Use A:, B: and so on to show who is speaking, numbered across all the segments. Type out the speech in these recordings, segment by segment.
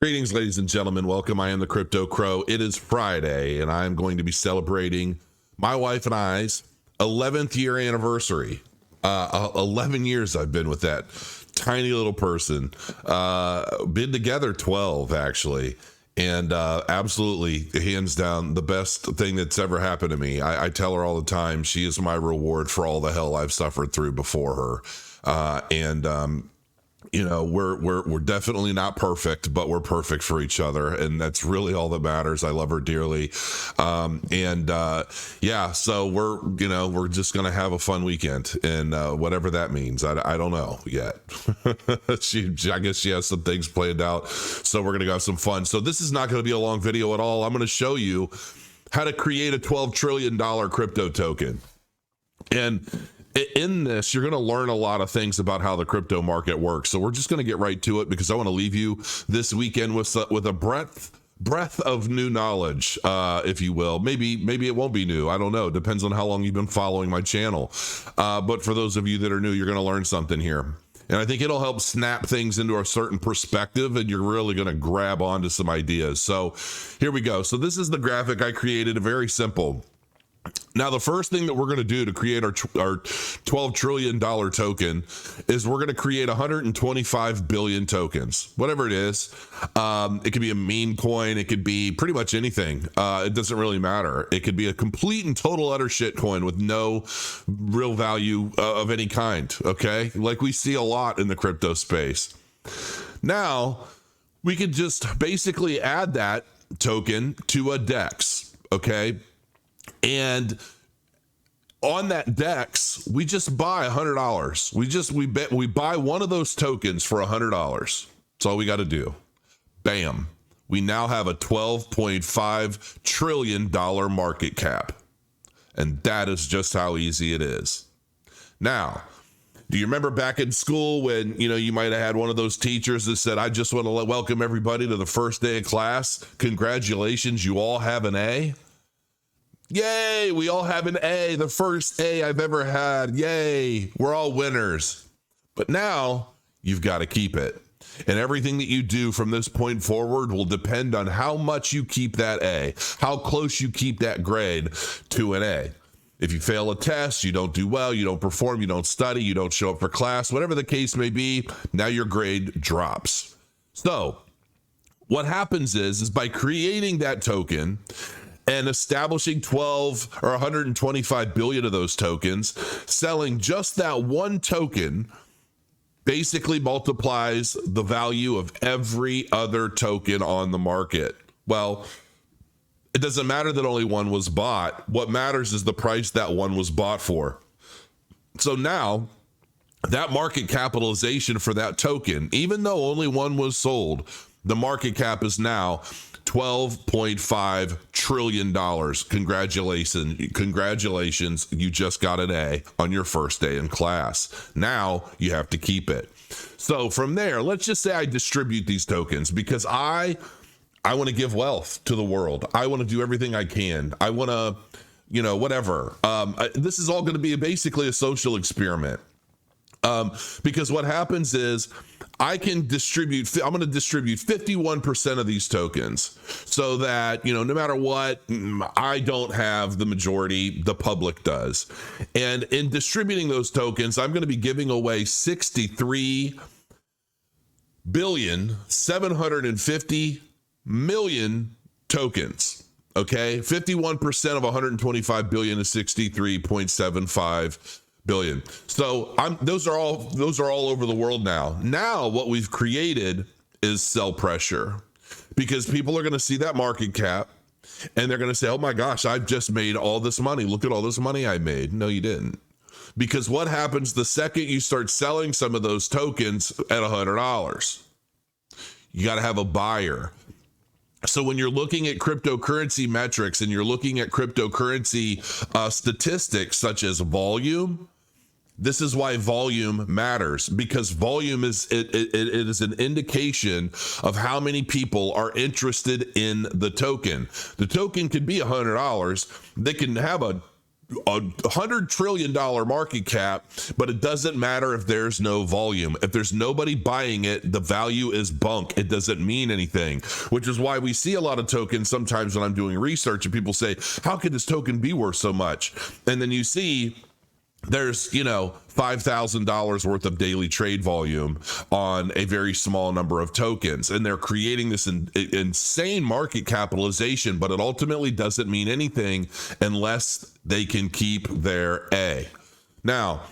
A: Greetings, ladies and gentlemen. Welcome. I am the Crypto Crow. It is Friday, and I'm going to be celebrating my wife and I's 11th year anniversary. 11 years I've been with that tiny little person. Been together 12, actually. And absolutely, hands down, the best thing that's ever happened to me. I tell her all the time, she is my reward for all the hell I've suffered through before her. You know, we're definitely not perfect, but we're perfect for each other, and that's really all that matters. I love her dearly, yeah. So we're just gonna have a fun weekend, and whatever that means, I don't know yet. I guess she has some things planned out, so we're gonna have some fun. So this is not gonna be a long video at all. I'm gonna show you how to create a $12 trillion crypto token, and in this, you're going to learn a lot of things about how the crypto market works. So we're just going to get right to it because I want to leave you this weekend with a breath of new knowledge, if you will. Maybe it won't be new. I don't know. Depends on how long you've been following my channel. But for those of you that are new, you're going to learn something here. And I think it'll help snap things into a certain perspective, and you're really going to grab onto some ideas. So here we go. So this is the graphic I created, very simple. Now, the first thing that we're going to do to create our $12 trillion token is we're going to create 125 billion tokens, whatever it is. It could be a meme coin. It could be pretty much anything. It doesn't really matter. It could be a complete and total utter shit coin with no real value of any kind. Okay. Like we see a lot in the crypto space. Now, we could just basically add that token to a DEX. Okay. And on that DEX, we just buy $100. We buy one of those tokens for $100. That's all we got to do. Bam. We now have a $12.5 trillion market cap. And that is just how easy it is. Now, do you remember back in school when, you might have had one of those teachers that said, I just want to welcome everybody to the first day of class. Congratulations, you all have an A. Yay, we all have an A, the first A I've ever had. Yay, we're all winners. But now you've got to keep it. And everything that you do from this point forward will depend on how much you keep that A, how close you keep that grade to an A. If you fail a test, you don't do well, you don't perform, you don't study, you don't show up for class, whatever the case may be, now your grade drops. So what happens is by creating that token, and establishing 12 or 125 billion of those tokens, selling just that one token basically multiplies the value of every other token on the market. Well, it doesn't matter that only one was bought. What matters is the price that one was bought for. So now, that market capitalization for that token, even though only one was sold, the market cap is now $12.5 trillion. Congratulations. You just got an A on your first day in class. Now you have to keep it. So from there, let's just say I distribute these tokens because I want to give wealth to the world. I want to do everything I can. I want to, whatever. This is all going to be basically a social experiment. Because what happens is I'm going to distribute 51% of these tokens so that, no matter what, I don't have the majority, the public does. And in distributing those tokens, I'm going to be giving away 63,750,000,000 tokens. Okay. 51% of 125 billion is 63.75 billion. So those are all over the world now. Now what we've created is sell pressure because people are going to see that market cap and they're going to say, oh my gosh, I've just made all this money. Look at all this money I made. No, you didn't. Because what happens the second you start selling some of those tokens at $100? You got to have a buyer. So when you're looking at cryptocurrency metrics and you're looking at cryptocurrency statistics such as volume, this is why volume matters, because volume is it is an indication of how many people are interested in the token. The token could be $100. They can have a $100 trillion market cap, but it doesn't matter if there's no volume. If there's nobody buying it, the value is bunk. It doesn't mean anything, which is why we see a lot of tokens sometimes when I'm doing research and people say, how could this token be worth so much? And then you see there's, $5,000 worth of daily trade volume on a very small number of tokens, and they're creating this insane market capitalization, but it ultimately doesn't mean anything unless they can keep their A. Now,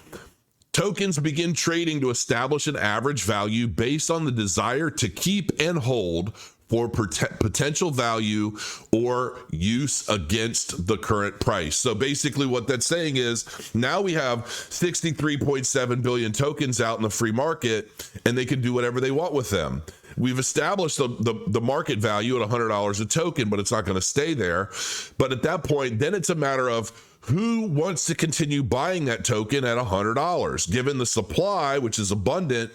A: tokens begin trading to establish an average value based on the desire to keep and hold for potential value or use against the current price. So basically what that's saying is now we have 63.7 billion tokens out in the free market, and they can do whatever they want with them. We've established the market value at $100 a token, but it's not going to stay there. But at that point, then it's a matter of who wants to continue buying that token at $100. Given the supply, which is abundant,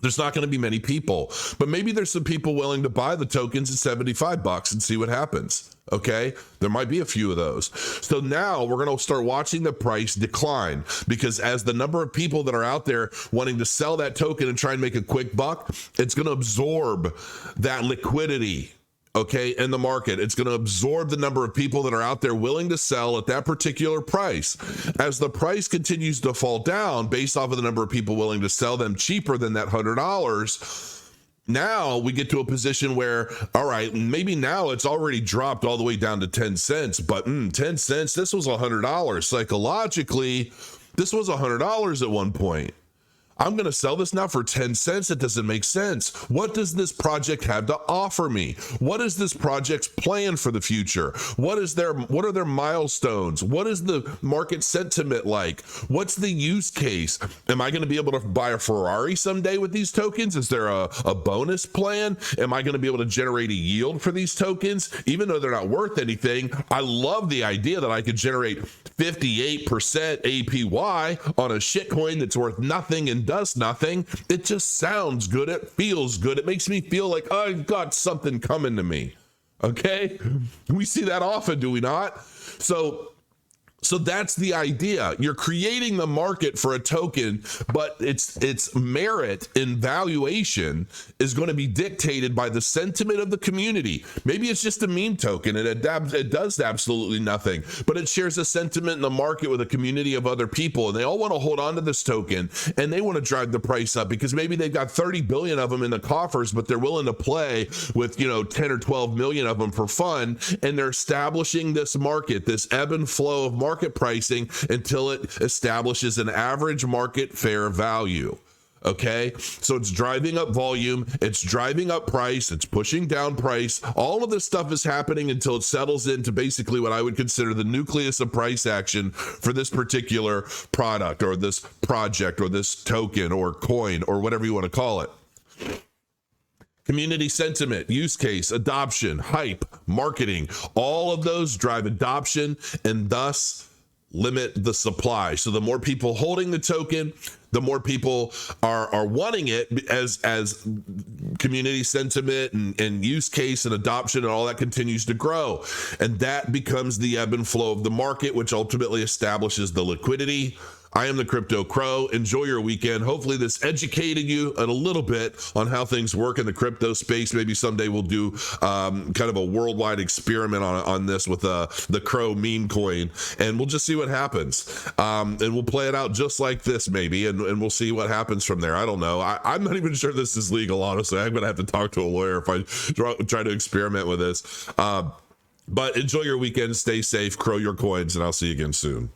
A: there's not going to be many people, but maybe there's some people willing to buy the tokens at $75 and see what happens. Okay, there might be a few of those. So now we're going to start watching the price decline, because as the number of people that are out there wanting to sell that token and try and make a quick buck, it's going to absorb that liquidity. Okay, in the market, it's going to absorb the number of people that are out there willing to sell at that particular price. As the price continues to fall down based off of the number of people willing to sell them cheaper than that $100, now we get to a position where, all right, maybe now it's already dropped all the way down to 10 cents, but 10 cents, this was $100. Psychologically, this was $100 at one point. I'm going to sell this now for 10 cents. It doesn't make sense. What does this project have to offer me? What is this project's plan for the future? What are their milestones? What is the market sentiment like? What's the use case? Am I going to be able to buy a Ferrari someday with these tokens? Is there a bonus plan? Am I going to be able to generate a yield for these tokens? Even though they're not worth anything, I love the idea that I could generate 58% APY on a shitcoin that's worth nothing and does nothing. It just sounds good. It feels good. It makes me feel like I've got something coming to me. Okay? We see that often, do we not? So that's the idea. You're creating the market for a token, but its merit in valuation is going to be dictated by the sentiment of the community. Maybe it's just a meme token and it does absolutely nothing, but it shares a sentiment in the market with a community of other people, and they all want to hold on to this token, and they want to drive the price up because maybe they've got 30 billion of them in the coffers, but they're willing to play with 10 or 12 million of them for fun, and they're establishing this market, this ebb and flow of market pricing until it establishes an average market fair value. Okay, so it's driving up volume, it's driving up price, it's pushing down price. All of this stuff is happening until it settles into basically what I would consider the nucleus of price action for this particular product or this project or this token or coin or whatever you want to call it. Community sentiment, use case, adoption, hype, marketing, all of those drive adoption and thus limit the supply. So the more people holding the token, the more people are wanting it as community sentiment and use case and adoption and all that continues to grow. And that becomes the ebb and flow of the market, which ultimately establishes the liquidity. I am the Crypto Crow. Enjoy your weekend. Hopefully this educated you a little bit on how things work in the crypto space. Maybe someday we'll do kind of a worldwide experiment on this with the Crow meme coin, and we'll just see what happens. And we'll play it out just like this maybe, and we'll see what happens from there. I don't know. I'm not even sure this is legal, honestly. I'm going to have to talk to a lawyer if I try to experiment with this. But enjoy your weekend. Stay safe. Crow your coins, and I'll see you again soon.